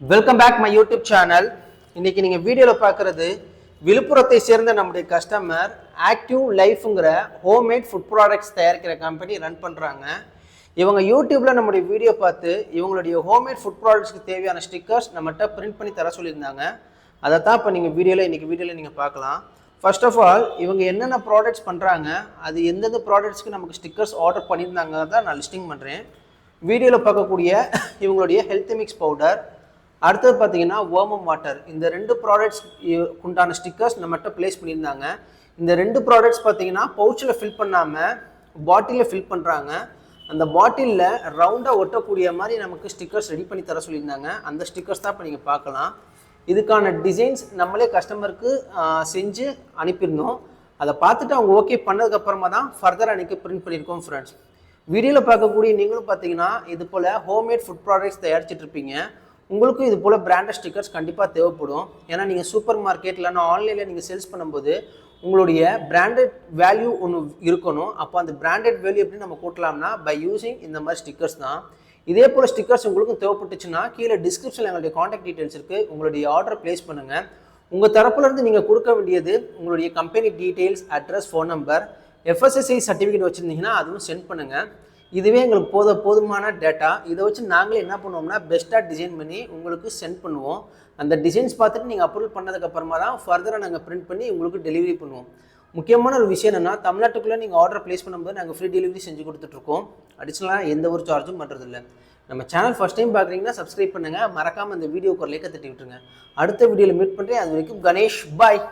Welcome back my YouTube channel. இன்னைக்கு நீங்கள் வீடியோவில் பார்க்குறது விழுப்புரத்தை சேர்ந்த நம்முடைய கஸ்டமர் ஆக்டிவ் லைஃப்ங்கிற ஹோம்மேட் ஃபுட் ப்ராடக்ட்ஸ் தயாரிக்கிற கம்பெனி ரன் பண்ணுறாங்க. இவங்க யூடியூப்பில் நம்முடைய வீடியோ பார்த்து இவங்களுடைய ஹோம்மேட் ஃபுட் ப்ராடக்ட்ஸ்க்கு தேவையான ஸ்டிக்கர்ஸ் நம்மகிட்ட பிரிண்ட் பண்ணி தர சொல்லியிருந்தாங்க. அதை தான் இப்போ நீங்கள் இன்றைக்கி வீடியோவில் நீங்கள் பார்க்கலாம். ஃபர்ஸ்ட் ஆஃப் ஆல் இவங்க என்னென்ன ப்ராடக்ட்ஸ் பண்ணுறாங்க, அது எந்தெந்த ப்ராடக்ட்ஸ்க்கு நமக்கு ஸ்டிக்கர்ஸ் ஆர்டர் பண்ணியிருந்தாங்க தான் நான் லிஸ்டிங் பண்ணுறேன். வீடியோவில் பார்க்கக்கூடிய இவங்களுடைய ஹெல்த் மிக்ஸ் பவுடர், அடுத்தது பார்த்தீங்கன்னா ஓமம் வாட்டர், இந்த ரெண்டு ப்ராடக்ட்ஸ் உண்டான ஸ்டிக்கர்ஸ் நம்மகிட்ட பிளேஸ் பண்ணியிருந்தாங்க. இந்த ரெண்டு ப்ராடக்ட்ஸ் பார்த்தீங்கன்னா பவுச்சில் ஃபில் பண்ணாமல் பாட்டிலில் ஃபில் பண்ணுறாங்க. அந்த பாட்டிலில் ரவுண்டாக ஒட்டக்கூடிய மாதிரி நமக்கு ஸ்டிக்கர்ஸ் ரெடி பண்ணி தர சொல்லியிருந்தாங்க. அந்த ஸ்டிக்கர்ஸ் தான் இப்போ நீங்கள் பார்க்கலாம். இதுக்கான டிசைன்ஸ் நம்மளே கஸ்டமருக்கு செஞ்சு அனுப்பியிருந்தோம். அதை பார்த்துட்டு அவங்க ஓகே பண்ணதுக்கப்புறமா தான் ஃபர்தராக எனக்கு பிரிண்ட் பண்ணியிருக்கோம். ஃப்ரெண்ட்ஸ், வீடியோவில் பார்க்கக்கூடிய நீங்களும் பார்த்தீங்கன்னா இது போல் ஹோம்மேட் ஃபுட் ப்ராடக்ட்ஸ் தயாரிச்சுட்டு இருப்பீங்க. உங்களுக்கும் இது போல் பிராண்டட் ஸ்டிக்கர்ஸ் கண்டிப்பாக தேவைப்படும். ஏன்னா நீங்கள் சூப்பர் மார்க்கெட் இல்லைன்னா ஆன்லைனில் நீங்கள் சேல்ஸ் பண்ணும்போது உங்களுடைய பிராண்டட் வேல்யூ ஒன்று இருக்கணும். அப்போ அந்த பிராண்டட் வேல்யூ எப்படி நம்ம கூட்டலாம்னா பை யூஸிங் இந்த மாதிரி ஸ்டிக்கர்ஸ் தான். இதே போல் ஸ்டிக்கர்ஸ் உங்களுக்கும் தேவைப்பட்டுச்சுன்னா கீழே டிஸ்கிரிப்ஷனில் எங்களுடைய காண்டாக்ட் டீட்டெயில்ஸ் இருக்குது. உங்களுடைய ஆர்டர் ப்ளேஸ் பண்ணுங்கள். உங்கள் தரப்புலேருந்து நீங்கள் கொடுக்க வேண்டியது உங்களுடைய company details, address, phone number, FSSAI certificate வச்சுருந்தீங்கன்னா அதுவும் சென்ட் பண்ணுங்கள். இதுவே எங்களுக்கு போதுமான டேட்டா. இதை வச்சு நாங்களே என்ன பண்ணுவோம்னா பெஸ்ட்டாக டிசைன் பண்ணி உங்களுக்கு சென்ட் பண்ணுவோம். அந்த டிசைன்ஸ் பார்த்துட்டு நீங்கள் அப்ரூவல் பண்ணதுக்கப்புறமா தான் ஃபர்தராக நாங்கள் பிரிண்ட் பண்ணி உங்களுக்கு டெலிவரி பண்ணுவோம். முக்கியமான ஒரு விஷயம் என்னென்னா, தமிழ்நாட்டுக்குள்ளே நீங்கள் ஆர்டர் ப்ளேஸ் பண்ணும்போது நாங்கள் ஃப்ரீ டெலிவரி செஞ்சு கொடுத்துட்ருக்கோம். அடிஷ்னலாக எந்த ஒரு சார்ஜும் பண்ணுறதில்ல. நம்ம சேனல் ஃபஸ்ட் டைம் பார்க்குறீங்கன்னா சப்ஸ்கிரைப் பண்ணுங்கள். மறக்காமல் அந்த வீடியோக்கு ஒரு லைக்கை தட்டி விட்டுருங்க. அடுத்த வீடியோவில் மீட் பண்ணுறேன். அது வரைக்கும் கணேஷ், பாய்.